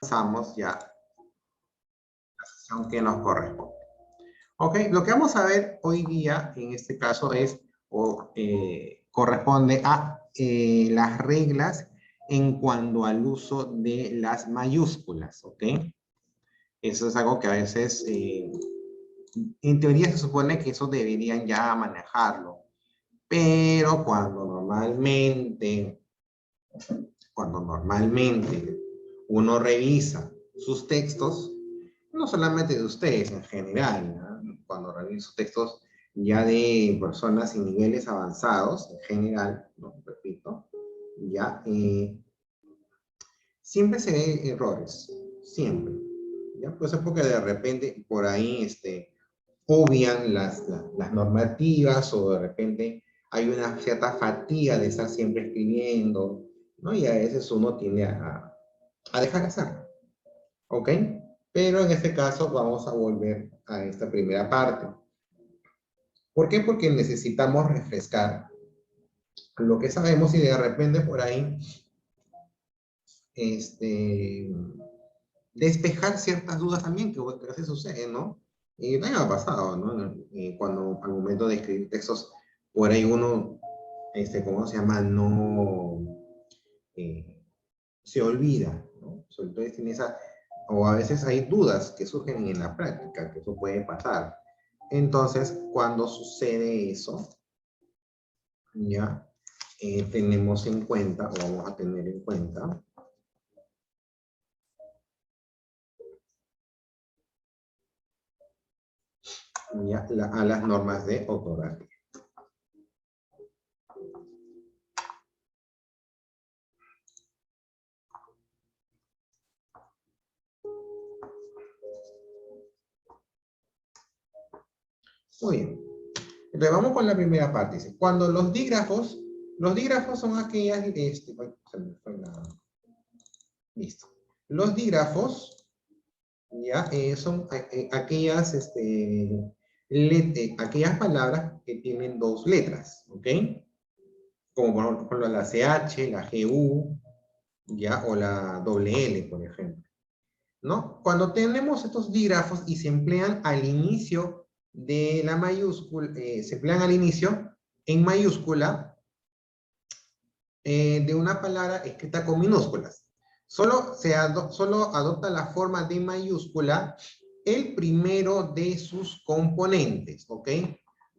Pasamos ya a la sesión que nos corresponde. Ok, lo que vamos a ver hoy día, en este caso, es, corresponde a las reglas en cuanto al uso de las mayúsculas, ¿ok? Eso es algo que a veces, en teoría se supone que eso deberían ya manejarlo, pero cuando normalmente uno revisa sus textos, no solamente de ustedes en general, ¿no? Cuando reviso textos ya de personas en niveles avanzados, en general, ¿no? Repito, ya, siempre se ven errores, siempre. ¿Ya? Pues es porque de repente por ahí obvian las normativas o de repente hay una cierta fatiga de estar siempre escribiendo, ¿no? Y a veces uno tiende a dejar de hacerlo, ¿ok? Pero en este caso vamos a volver a esta primera parte. ¿Por qué? Porque necesitamos refrescar lo que sabemos y de repente por ahí despejar ciertas dudas también que a veces sucede, ¿no? Y me ha pasado, ¿no? Cuando al momento de escribir textos, por ahí uno, ¿cómo se llama? No eh, se olvida, ¿no? Sobre todo tiene esa, o a veces hay dudas que surgen en la práctica, que eso puede pasar. Entonces, cuando sucede eso, ya tenemos en cuenta, o vamos a tener en cuenta, ya, a las normas de ortografía. Muy bien. Entonces vamos con la primera parte. Dice, cuando los dígrafos son aquellas, se me fue listo. Los dígrafos, ya, son aquellas, aquellas palabras que tienen dos letras, ¿ok? Como por ejemplo la CH, la GU, ya, o la doble L, por ejemplo, ¿no? Cuando tenemos estos dígrafos y se emplean al inicio de la mayúscula, se emplean al inicio en mayúscula de una palabra escrita con minúsculas. Solo adopta la forma de mayúscula el primero de sus componentes, ¿ok?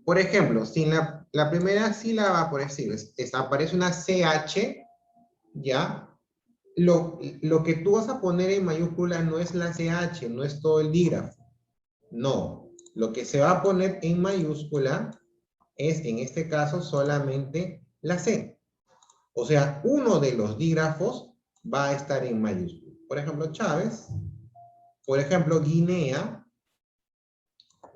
Por ejemplo, si en la primera sílaba, por decir, aparece una CH, ¿ya? Lo que tú vas a poner en mayúscula no es la CH, no es todo el dígrafo. No, lo que se va a poner en mayúscula es, en este caso, solamente la C. O sea, uno de los dígrafos va a estar en mayúscula. Por ejemplo, Chávez. Por ejemplo, Guinea.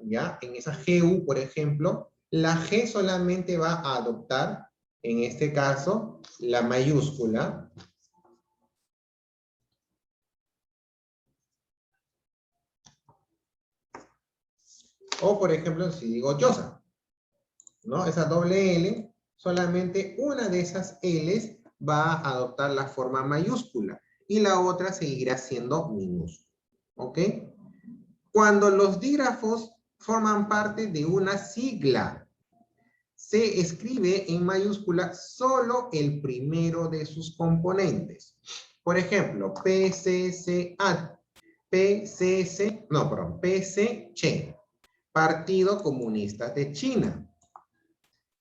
¿Ya? En esa GU, por ejemplo, la G solamente va a adoptar, en este caso, la mayúscula. O, por ejemplo, si digo Llosa, ¿no? Esa doble L, solamente una de esas L's va a adoptar la forma mayúscula y la otra seguirá siendo minúscula. ¿Ok? Cuando los dígrafos forman parte de una sigla, se escribe en mayúscula solo el primero de sus componentes. Por ejemplo, PCC, Partido Comunista de China.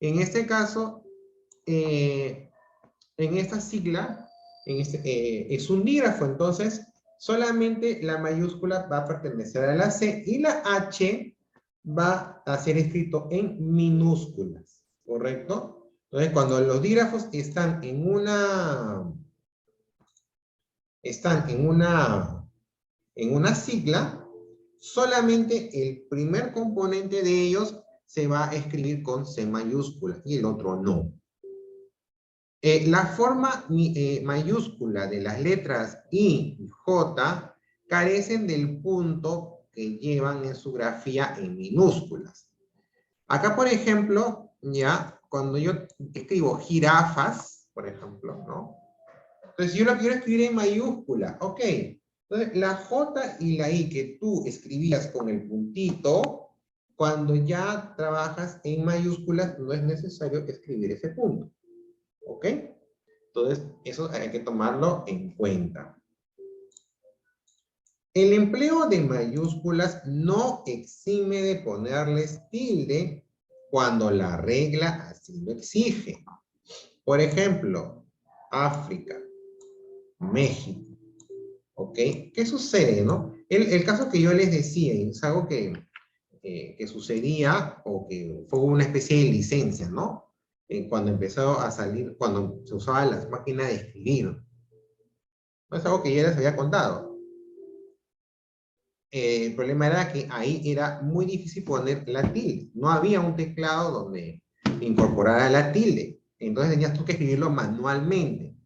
En este caso, en esta sigla, es un dígrafo, entonces solamente la mayúscula va a pertenecer a la C y la H va a ser escrito en minúsculas, ¿correcto? Entonces, cuando los dígrafos están en una sigla, solamente el primer componente de ellos se va a escribir con C mayúscula y el otro no. La forma mayúscula de las letras I y J carecen del punto que llevan en su grafía en minúsculas. Acá, por ejemplo, ya, cuando yo escribo jirafas, por ejemplo, ¿no? Entonces, si yo lo quiero escribir en mayúscula, ok. Entonces, la J y la I que tú escribías con el puntito, cuando ya trabajas en mayúsculas, no es necesario escribir ese punto. ¿Ok? Entonces, eso hay que tomarlo en cuenta. El empleo de mayúsculas no exime de ponerles tilde cuando la regla así lo exige. Por ejemplo, África, México. ¿Ok? ¿Qué sucede, no? El caso que yo les decía, y es algo que sucedía, o que fue una especie de licencia, ¿no? Cuando empezó a salir, cuando se usaban las máquinas de escribir. No es algo que ya les había contado. El problema era que ahí era muy difícil poner la tilde. No había un teclado donde incorporara la tilde. Entonces tenías tú que escribirlo manualmente.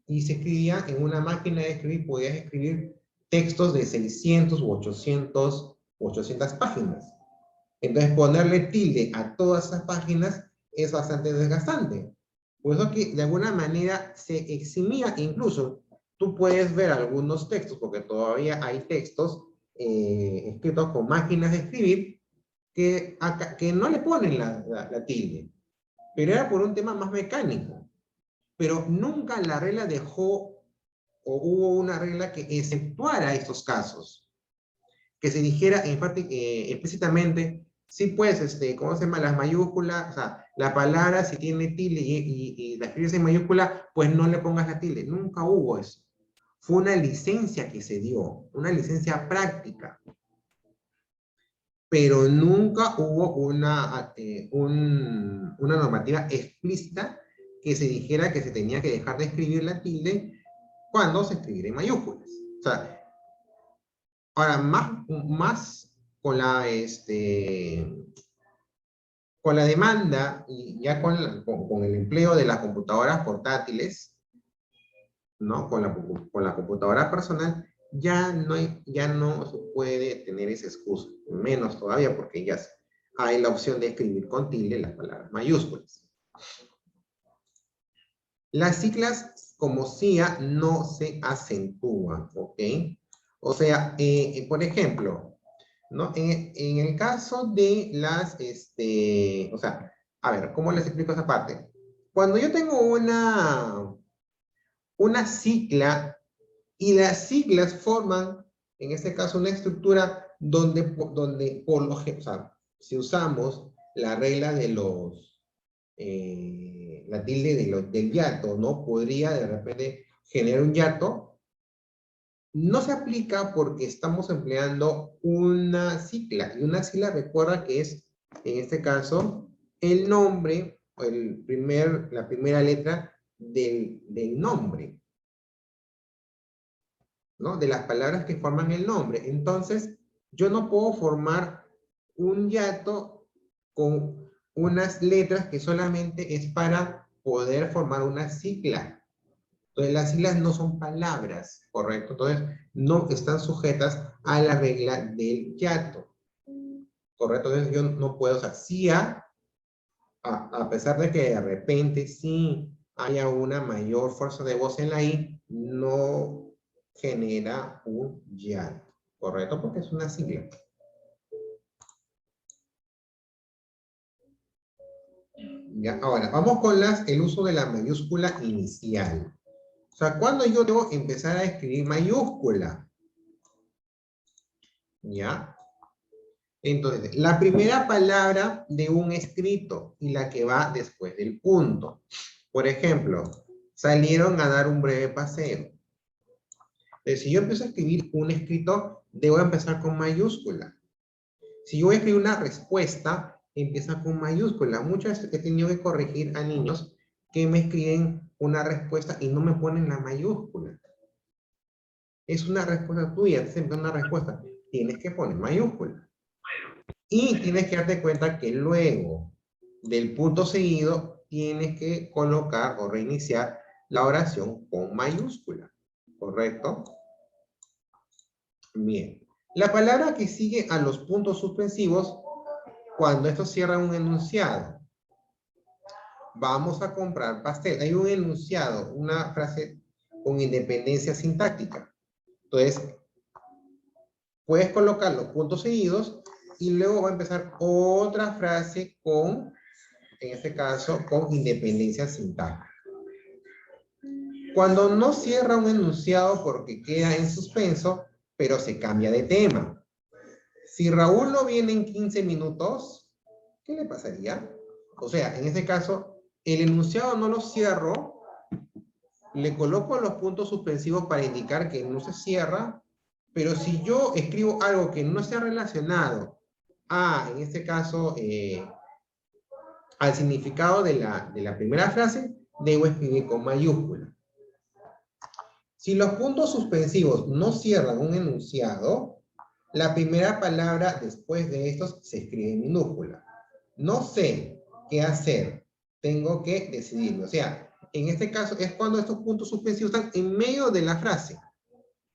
Y se escribía en una máquina de escribir, podías escribir textos de 600 u 800 páginas. Entonces ponerle tilde a todas esas páginas es bastante desgastante. Por eso que de alguna manera se eximía, incluso tú puedes ver algunos textos, porque todavía hay textos escritos con máquinas de escribir que no le ponen la tilde. Pero era por un tema más mecánico. Pero nunca la regla dejó, o hubo una regla que exceptuara estos casos. Que se dijera explícitamente, sí, pues, ¿cómo se llama? Las mayúsculas, o sea, la palabra si tiene tilde y la escribes en mayúscula, pues no le pongas la tilde. Nunca hubo eso. Fue una licencia que se dio, una licencia práctica. Pero nunca hubo una normativa explícita que se dijera que se tenía que dejar de escribir la tilde cuando se escribiera en mayúsculas. O sea, ahora más con con la demanda y ya con el empleo de las computadoras portátiles, ¿no? Con la computadora personal, ya no se puede tener esa excusa, menos todavía porque ya hay la opción de escribir con tilde las palabras mayúsculas. Las siglas como CIA no se acentúan, ¿ok? O sea, por ejemplo, ¿no? En el caso de o sea, a ver, ¿cómo les explico esa parte? Cuando yo tengo una sigla y las siglas forman, en este caso, una estructura donde por lo general, o sea, si usamos la regla de la tilde del hiato, ¿no? Podría de repente generar un hiato. No se aplica porque estamos empleando una sigla, y una sigla recuerda que es, en este caso, el nombre, la primera letra del nombre, ¿no? De las palabras que forman el nombre. Entonces, yo no puedo formar un hiato con unas letras que solamente es para poder formar una sigla. Entonces, las siglas no son palabras, ¿correcto? Entonces, no están sujetas a la regla del hiato, ¿correcto? Entonces, yo no puedo, o sea, sí a pesar de que de repente sí haya una mayor fuerza de voz en la I, no genera un hiato, ¿correcto? Porque es una sigla. Ya, ahora, vamos con el uso de la mayúscula inicial. O sea, ¿cuándo yo debo empezar a escribir mayúscula? ¿Ya? Entonces, la primera palabra de un escrito y la que va después del punto. Por ejemplo, salieron a dar un breve paseo. Entonces, si yo empiezo a escribir un escrito, debo empezar con mayúscula. Si yo voy a escribir una respuesta, empieza con mayúscula. Muchas veces he tenido que corregir a niños que me escriben una respuesta y no me ponen la mayúscula. Es una respuesta tuya, siempre una respuesta. Tienes que poner mayúscula. Y tienes que darte cuenta que luego del punto seguido, tienes que colocar o reiniciar la oración con mayúscula. ¿Correcto? Bien. La palabra que sigue a los puntos suspensivos, cuando estos cierran un enunciado. Vamos a comprar pastel. Hay un enunciado, una frase con independencia sintáctica. Entonces, puedes colocar los puntos seguidos y luego va a empezar otra frase con, en este caso, con independencia sintáctica. Cuando no cierra un enunciado porque queda en suspenso, pero se cambia de tema. Si Raúl no viene en 15 minutos, ¿qué le pasaría? O sea, en este caso, el enunciado no lo cierro, le coloco los puntos suspensivos para indicar que no se cierra, pero si yo escribo algo que no sea relacionado a, en este caso, al significado de la primera frase, debo escribir con mayúscula. Si los puntos suspensivos no cierran un enunciado, la primera palabra después de estos se escribe en minúscula. No sé qué hacer, tengo que decidirme. O sea, en este caso es cuando estos puntos suspensivos están en medio de la frase.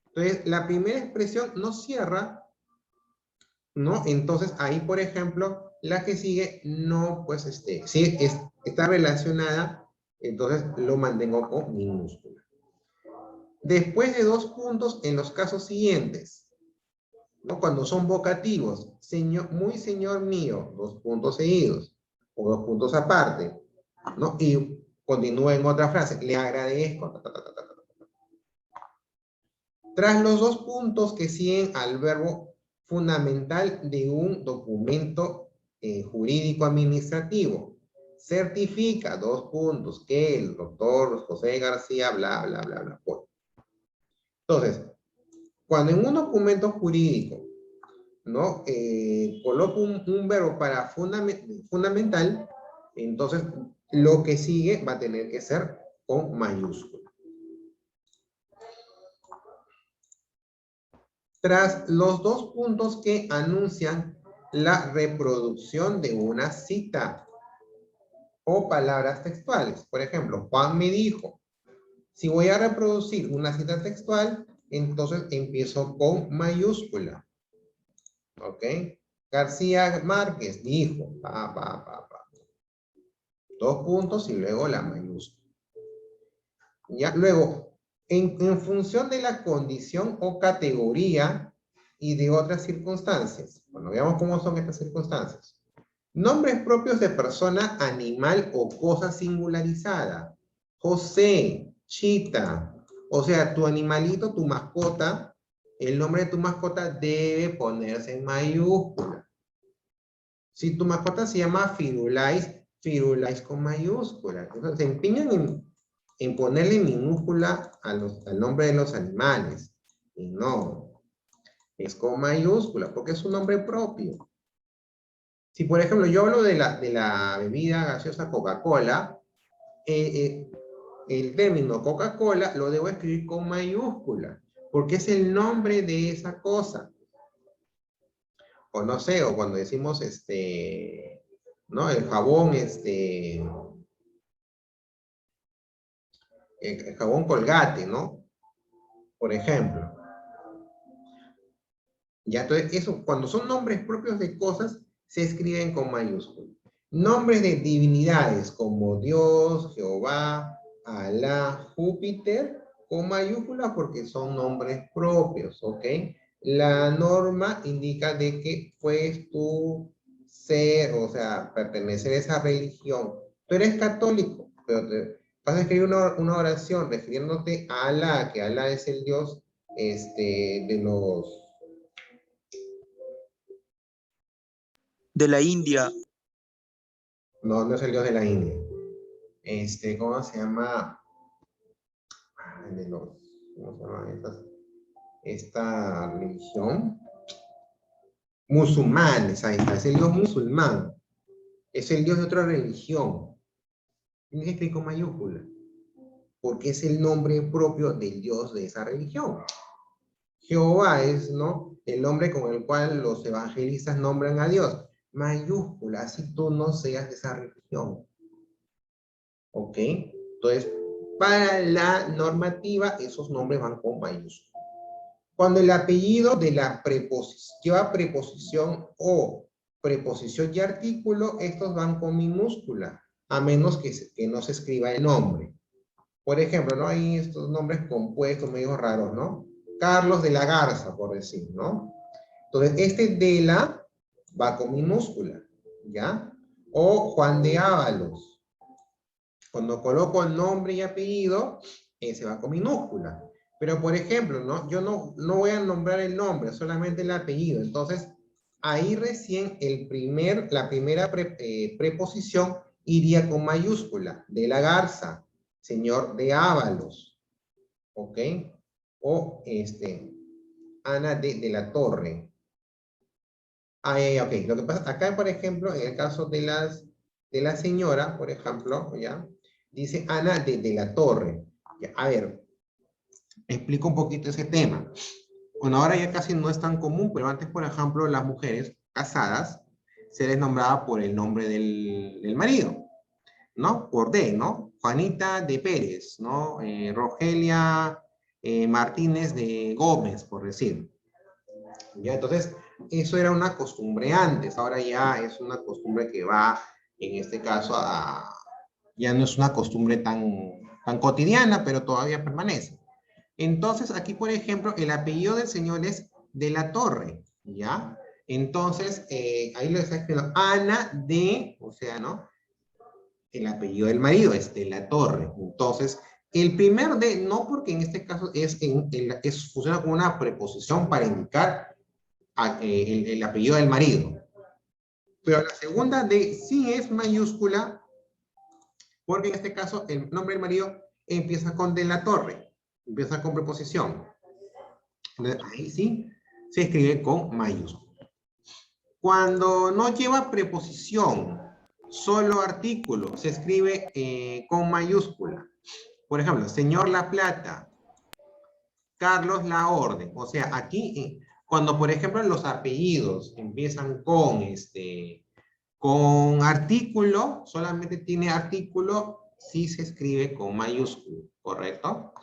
Entonces, la primera expresión no cierra, ¿no? Entonces, ahí, por ejemplo, la que sigue no, pues, sí, está relacionada, entonces lo mantengo con minúscula. Después de dos puntos en los casos siguientes, ¿no? Cuando son vocativos, señor, muy señor mío, dos puntos seguidos, o dos puntos aparte, ¿no? Y continúa en otra frase, le agradezco. Tras los dos puntos que siguen al verbo fundamental de un documento jurídico administrativo, certifica, dos puntos, que el doctor José García, bla, bla, bla, bla. Bueno. Entonces, cuando en un documento jurídico, ¿no? Coloco un verbo para fundamental, entonces lo que sigue va a tener que ser con mayúscula. Tras los dos puntos que anuncian la reproducción de una cita o palabras textuales. Por ejemplo, Juan me dijo. Si voy a reproducir una cita textual, entonces empiezo con mayúscula. ¿Ok? García Márquez dijo. Dos puntos y luego la mayúscula. Ya, luego, en función de la condición o categoría y de otras circunstancias. Bueno, veamos cómo son estas circunstancias. Nombres propios de persona, animal o cosa singularizada. José, Chita. O sea, tu animalito, tu mascota, el nombre de tu mascota debe ponerse en mayúscula. Si tu mascota se llama Firulais, Firulais con mayúscula. Entonces, se empeñan en ponerle minúscula al nombre de los animales. Y no, es con mayúscula, porque es un nombre propio. Si, por ejemplo, yo hablo de la bebida gaseosa Coca-Cola, el término Coca-Cola lo debo escribir con mayúscula, porque es el nombre de esa cosa. O no sé, o cuando decimos, ¿no? El jabón, el jabón Colgate, ¿no? Por ejemplo. Ya, entonces, eso, cuando son nombres propios de cosas, se escriben con mayúscula. Nombres de divinidades como Dios, Jehová, Alá, Júpiter, con mayúscula porque son nombres propios, ¿ok? La norma indica de que pues tú ser, o sea, pertenecer a esa religión. Tú eres católico, pero vas a escribir una oración refiriéndote a Alá, que Alá es el Dios de los... De la India. No, no es el Dios de la India. ¿Cómo se llama? De los, ¿cómo se llama esta religión? Musulmanes, ahí está, es el Dios musulmán. Es el Dios de otra religión. Tienes que escribir con mayúscula. Porque es el nombre propio del Dios de esa religión. Jehová es, ¿no? El nombre con el cual los evangelistas nombran a Dios. Mayúscula, así tú no seas de esa religión. ¿Ok? Entonces, para la normativa, esos nombres van con mayúscula. Cuando el apellido de la preposición lleva preposición o preposición y artículo, estos van con minúscula, a menos que no se escriba el nombre. Por ejemplo, ¿no? Hay estos nombres compuestos medio raros, ¿no? Carlos de la Garza, por decir, ¿no? Entonces, este de la va con minúscula, ¿ya? O Juan de Ábalos. Cuando coloco el nombre y apellido, se va con minúscula. Pero, por ejemplo, ¿no? Yo no voy a nombrar el nombre, solamente el apellido. Entonces, ahí recién la primera preposición iría con mayúscula. De la Garza, señor de Ábalos, ¿ok? O Ana de la Torre. Ok, lo que pasa, acá por ejemplo, en el caso de la señora, por ejemplo, ¿ya? Dice Ana de la Torre. Ya, a ver, explico un poquito ese tema. Bueno, ahora ya casi no es tan común, pero antes, por ejemplo, las mujeres casadas se les nombraba por el nombre del marido, ¿no? Por D, ¿no? Juanita de Pérez, ¿no? Rogelia Martínez de Gómez, por decir. ¿Ya? Entonces, eso era una costumbre antes, ahora ya es una costumbre que va, en este caso, ya no es una costumbre tan cotidiana, pero todavía permanece. Entonces, aquí, por ejemplo, el apellido del señor es de la Torre, ¿ya? Entonces, ahí lo está escribiendo Ana de, o sea, ¿no? El apellido del marido es de la Torre. Entonces, el primer de, no porque en este caso funciona como una preposición para indicar el apellido del marido. Pero la segunda D sí es mayúscula, porque en este caso el nombre del marido empieza con de la Torre, empieza con preposición. Entonces, ahí sí se escribe con mayúscula. Cuando no lleva preposición, solo artículo, se escribe con mayúscula. Por ejemplo, señor La Plata, Carlos La Orden. O sea, aquí, cuando por ejemplo los apellidos empiezan con artículo, solamente tiene artículo si se escribe con mayúscula, ¿correcto?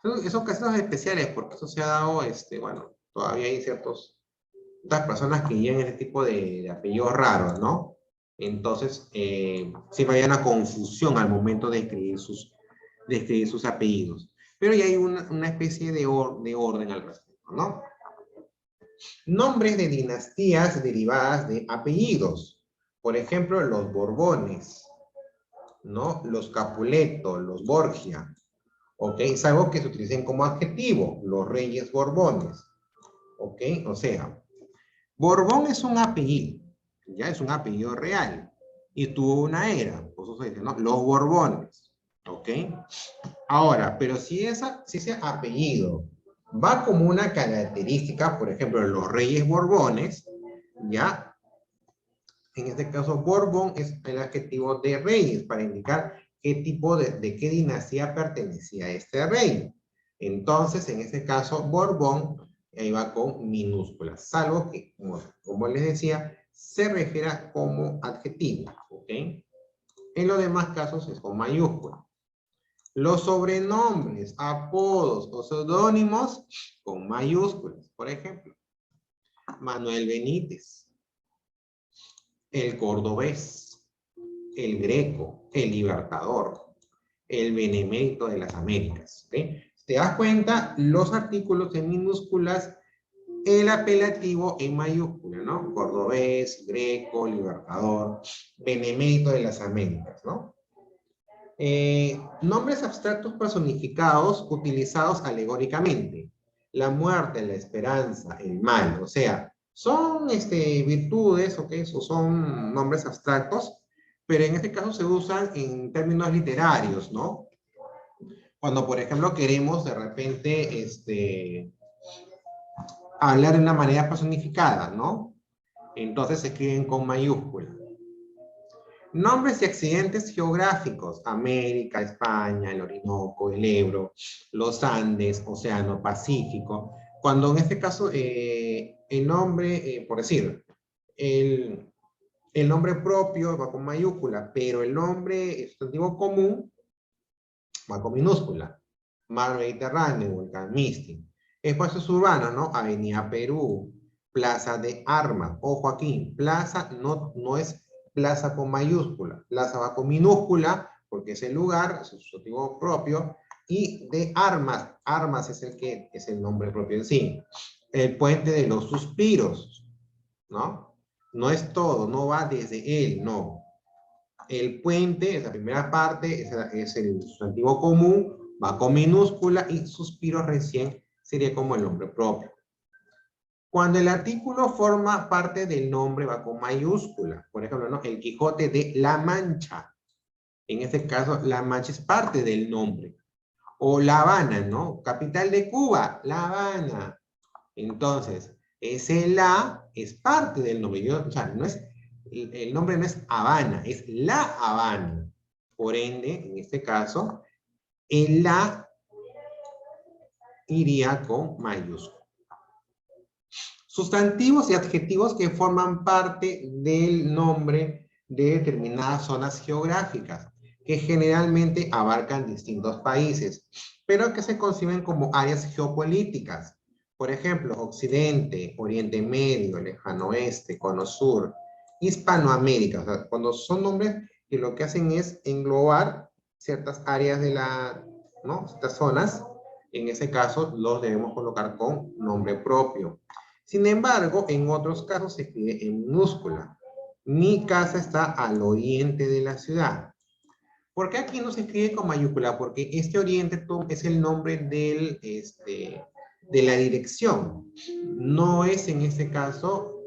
Entonces, esos casos especiales, porque eso se ha dado, bueno, todavía hay ciertas personas que llevan ese tipo de apellidos raros, ¿no? Entonces, siempre hay una confusión al momento de escribir sus apellidos. Pero ya hay una especie de orden al respecto, ¿no? Nombres de dinastías derivadas de apellidos. Por ejemplo, los Borbones, ¿no? Los Capuleto, los Borgia. ¿Ok? Es algo que se utilicen como adjetivo, los Reyes Borbones. ¿Ok? O sea, Borbón es un apellido, ya es un apellido real. Y tuvo una era, por eso se dice, ¿no? Los Borbones. ¿Ok? Ahora, pero si ese apellido va como una característica, por ejemplo, los Reyes Borbones, ya, en este caso Borbón es el adjetivo de reyes para indicar qué tipo de qué dinastía pertenecía a este rey. Entonces, en este caso, Borbón ahí va con minúsculas, salvo que, como les decía, se refiere como adjetivo, ¿ok? En los demás casos es con mayúsculas. Los sobrenombres, apodos o seudónimos con mayúsculas. Por ejemplo, Manuel Benítez, el Cordobés, el Greco, el Libertador, el Benemérito de las Américas. ¿Okay? ¿Te das cuenta? Los artículos en minúsculas, el apelativo en mayúscula, ¿no? Cordobés, Greco, Libertador, Benemérito de las Américas, ¿no? Nombres abstractos personificados utilizados alegóricamente. La muerte, la esperanza, el mal. O sea, son virtudes, ¿ok? O son nombres abstractos, pero en este caso se usan en términos literarios, ¿no? Cuando, por ejemplo, queremos de repente hablar de una manera personificada, ¿no? Entonces se escriben con mayúscula. Nombres y accidentes geográficos, América, España, el Orinoco, el Ebro, los Andes, Océano Pacífico. Cuando en este caso el nombre, por decir, el nombre propio va con mayúscula, pero el nombre sustantivo común va con minúscula. Mar Mediterráneo, Volcán Misti. Espacios urbanos, ¿no? Avenida Perú, Plaza de Armas. Ojo aquí, plaza no es plaza con mayúscula. Plaza va con minúscula, porque es el lugar, es el sustantivo propio, Y de armas, armas es el que es el nombre propio en sí. El puente de los suspiros, ¿no? No es todo, no va desde él, no. El puente, esa primera parte, es el sustantivo común, va con minúscula y suspiro recién sería como el nombre propio. Cuando el artículo forma parte del nombre va con mayúscula. Por ejemplo, ¿no? El Quijote de La Mancha. En este caso, La Mancha es parte del nombre. O La Habana, ¿no? Capital de Cuba, La Habana. Entonces, ese la es parte del nombre. O sea, no es, el nombre no es Habana, es La Habana. Por ende, en este caso, el la iría con mayúscula. Sustantivos y adjetivos que forman parte del nombre de determinadas zonas geográficas, que generalmente abarcan distintos países, pero que se conciben como áreas geopolíticas. Por ejemplo, Occidente, Oriente Medio, Lejano Oeste, Cono Sur, Hispanoamérica. O sea, cuando son nombres que lo que hacen es englobar ciertas áreas de la, ¿no? Estas zonas, en ese caso los debemos colocar con nombre propio. Sin embargo, en otros casos se escribe en minúscula. Mi casa está al oriente de la ciudad. ¿Por qué aquí no se escribe con mayúscula? Porque este oriente es el nombre de la dirección. No es en este caso,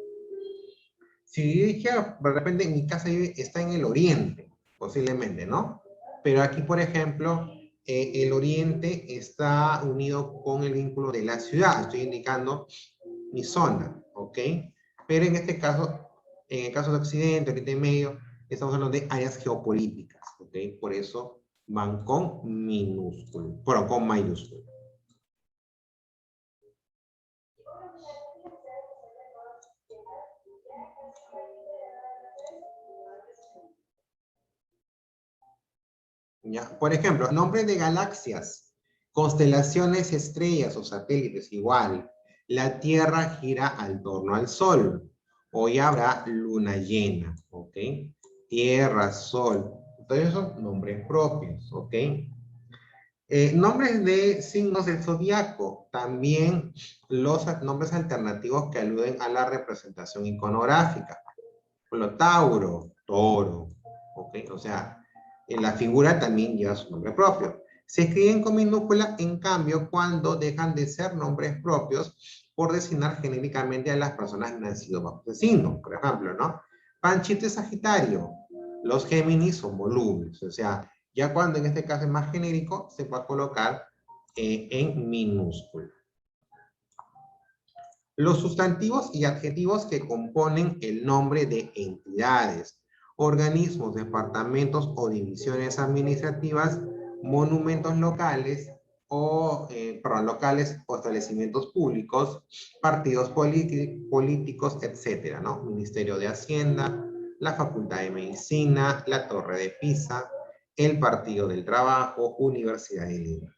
si yo dijera, de repente mi casa está en el oriente, posiblemente, ¿no? Pero aquí, por ejemplo, el oriente está unido con el vínculo de la ciudad. Estoy indicando mi zona, ¿ok? Pero en este caso, en el caso de Occidente, Oriente Medio, estamos hablando de áreas geopolíticas, ¿ok? Por eso van con minúscula, bueno, con mayúscula. ¿Ya? Por ejemplo, nombres de galaxias, constelaciones, estrellas o satélites, igual. La Tierra gira al torno al Sol. Hoy habrá luna llena, ¿ok? Tierra, Sol. Entonces son nombres propios, ¿ok? Nombres de signos del zodiaco, también los nombres alternativos que aluden a la representación iconográfica. Por ejemplo, Tauro, Toro, ¿ok? O sea, en la figura también lleva su nombre propio. Se escriben con minúscula, en cambio, cuando dejan de ser nombres propios por designar genéricamente a las personas nacidas bajo ese signo. Por ejemplo, ¿no? Panchito es Sagitario, los Géminis son volubles, o sea, ya cuando en este caso es más genérico, se puede colocar en minúscula. Los sustantivos y adjetivos que componen el nombre de entidades, organismos, departamentos o divisiones administrativas, monumentos locales o, locales o establecimientos públicos, partidos políticos, etcétera, ¿no? Ministerio de Hacienda, la Facultad de Medicina, la Torre de Pisa, el Partido del Trabajo, Universidad de Lima.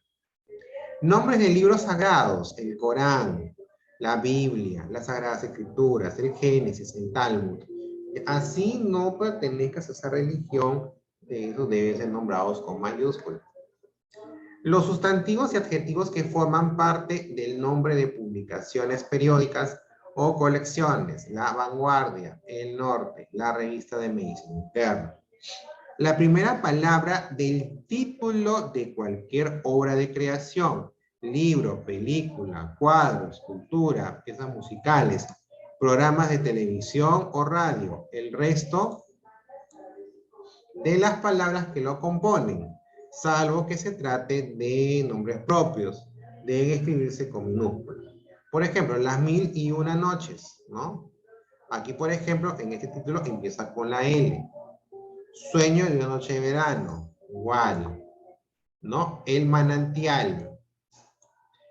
Nombres de libros sagrados, el Corán, la Biblia, las Sagradas Escrituras, el Génesis, el Talmud. Así no pertenezcas a esa religión, esos deben ser nombrados con mayúsculas. Los sustantivos y adjetivos que forman parte del nombre de publicaciones periódicas o colecciones, La Vanguardia, El Norte, la Revista de Medicina Interna. La primera palabra del título de cualquier obra de creación, libro, película, cuadro, escultura, piezas musicales, programas de televisión o radio. El resto de las palabras que lo componen, salvo que se trate de nombres propios, deben escribirse con minúsculas. Por ejemplo, Las Mil y Una Noches, ¿no? Aquí, por ejemplo, en este título empieza con la L. Sueño de una noche de verano, igual, ¿no? El manantial,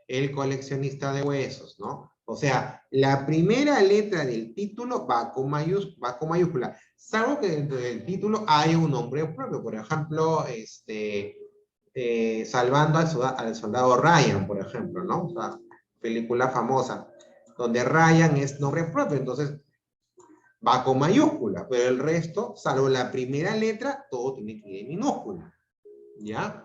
el coleccionista de huesos, ¿no? O sea, la primera letra del título va con mayúscula, salvo que dentro del título hay un nombre propio, por ejemplo, Salvando al soldado Ryan, por ejemplo, ¿no? O sea, película famosa, donde Ryan es nombre propio, entonces va con mayúscula, pero el resto, salvo la primera letra, todo tiene que ir en minúscula, ¿ya?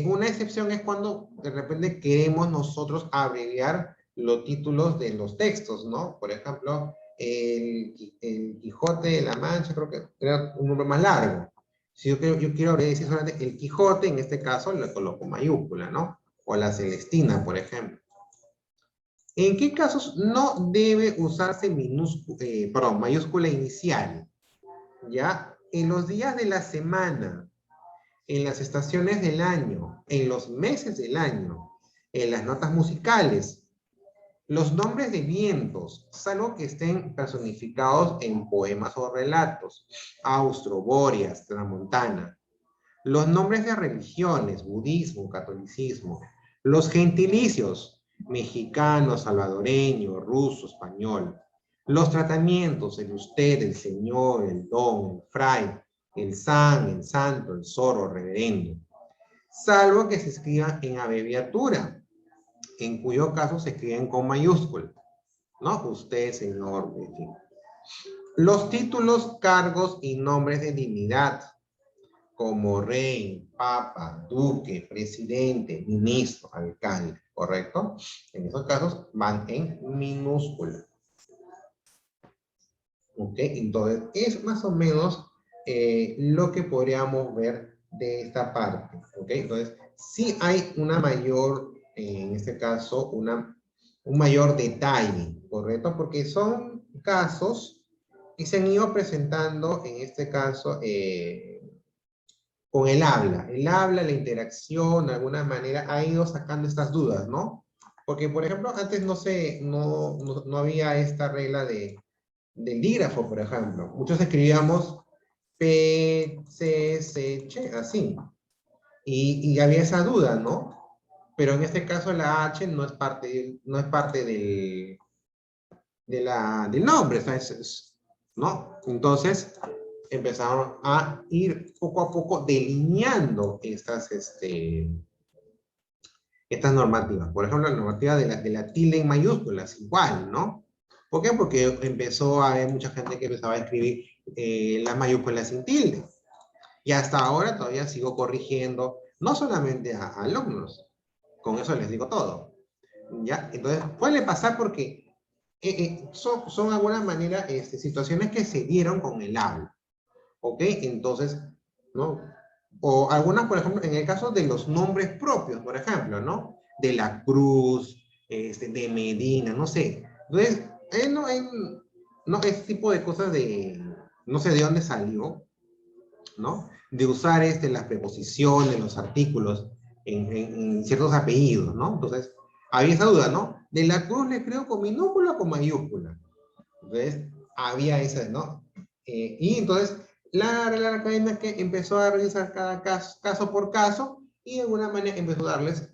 Una excepción es cuando de repente queremos nosotros abreviar los títulos de los textos, ¿no? Por ejemplo, el Quijote de la Mancha, creo que era un nombre más largo. Si yo quiero decir solamente el Quijote, en este caso le coloco mayúscula, ¿no? O la Celestina, por ejemplo. ¿En qué casos no debe usarse mayúscula inicial? ¿Ya? En los días de la semana, en las estaciones del año, en los meses del año, en las notas musicales, los nombres de vientos, salvo que estén personificados en poemas o relatos, Austro, Bóreas, Tramontana, los nombres de religiones, budismo, catolicismo, los gentilicios, mexicano, salvadoreño, ruso, español, los tratamientos, el usted, el señor, el don, el fray, el san, el santo, el zorro, reverendo, salvo que se escriban en abreviatura, en cuyo caso se escriben con mayúscula, ¿no? Usted, señor, en fin. Los títulos, cargos y nombres de dignidad, como rey, papa, duque, presidente, ministro, alcalde, ¿correcto? En esos casos van en minúscula. ¿Ok? Entonces, es más o menos lo que podríamos ver de esta parte. ¿Ok? Entonces, sí hay una mayor, en este caso, un mayor detalle, ¿correcto? Porque son casos que se han ido presentando, en este caso, con el habla. El habla, la interacción, de alguna manera, ha ido sacando estas dudas, ¿no? Porque, por ejemplo, antes no había esta regla del dígrafo, por ejemplo. Muchos escribíamos P, C, C, Ch, así. Y había esa duda, ¿no? Pero en este caso la H no es parte, del nombre, ¿no? Entonces empezaron a ir poco a poco delineando estas normativas. Por ejemplo, la normativa de la tilde en mayúsculas, igual, ¿no? ¿Por qué? Porque empezó a haber mucha gente que empezaba a escribir las mayúsculas sin tilde. Y hasta ahora todavía sigo corrigiendo, no solamente a alumnos, con eso les digo todo. ¿Ya? Entonces, puede pasar porque son de alguna manera situaciones que se dieron con el habla. ¿Ok? Entonces, ¿no? O algunas, por ejemplo, en el caso de los nombres propios, por ejemplo, ¿no? De la Cruz, de Medina, no sé. Entonces, no, ese tipo de cosas no sé de dónde salió, ¿no? De usar las preposiciones, los artículos en ciertos apellidos, ¿no? Entonces, había esa duda, ¿no? De la Cruz le creo con minúscula o con mayúscula. Entonces, había esa, ¿no? Y entonces, la Real Academia que empezó a revisar cada caso por caso y de alguna manera empezó a darles,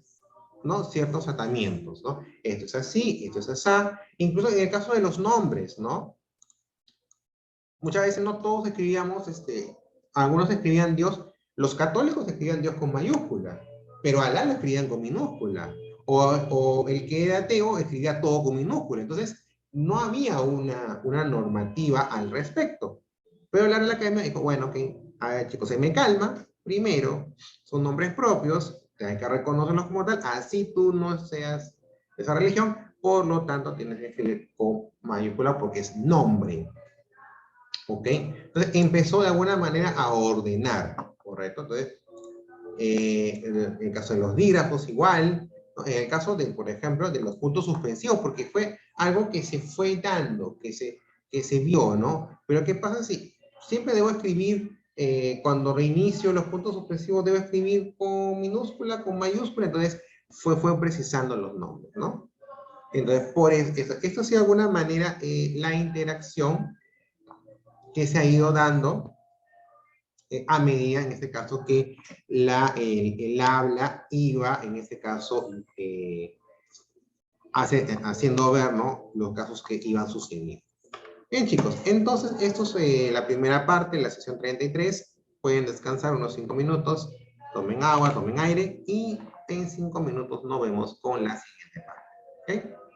¿no? Ciertos tratamientos, ¿no? Esto es así, esto es así. Incluso en el caso de los nombres, ¿no? Muchas veces no todos escribíamos, algunos escribían Dios, los católicos escribían Dios con mayúscula, pero Alá lo escribían con minúscula. O el que era ateo escribía todo con minúscula. Entonces, no había una normativa al respecto. Pero la Real Academia dijo, bueno, ok, a ver chicos, se me calma. Primero, son nombres propios, hay que reconocerlos como tal, así tú no seas de esa religión, por lo tanto tienes que escribir con mayúscula porque es nombre. ¿Ok? Entonces empezó de alguna manera a ordenar, ¿correcto? Entonces, en el caso de los dígrafos igual, ¿no? En el caso de, por ejemplo, de los puntos suspensivos, porque fue algo que se fue dando, que se vio, ¿no? Pero ¿qué pasa si siempre debo escribir, cuando reinicio los puntos suspensivos, debo escribir con minúscula, con mayúscula? Entonces fue precisando los nombres, ¿no? Entonces, por eso, esto sí de alguna manera, la interacción que se ha ido dando a medida, en este caso, que el habla iba, en este caso, haciendo ver, ¿no? Los casos que iban sucediendo. Bien, chicos, entonces, esto es la primera parte, la sesión 33. Pueden descansar unos 5 minutos, tomen agua, tomen aire, y en 5 minutos nos vemos con la siguiente parte. ¿Ok?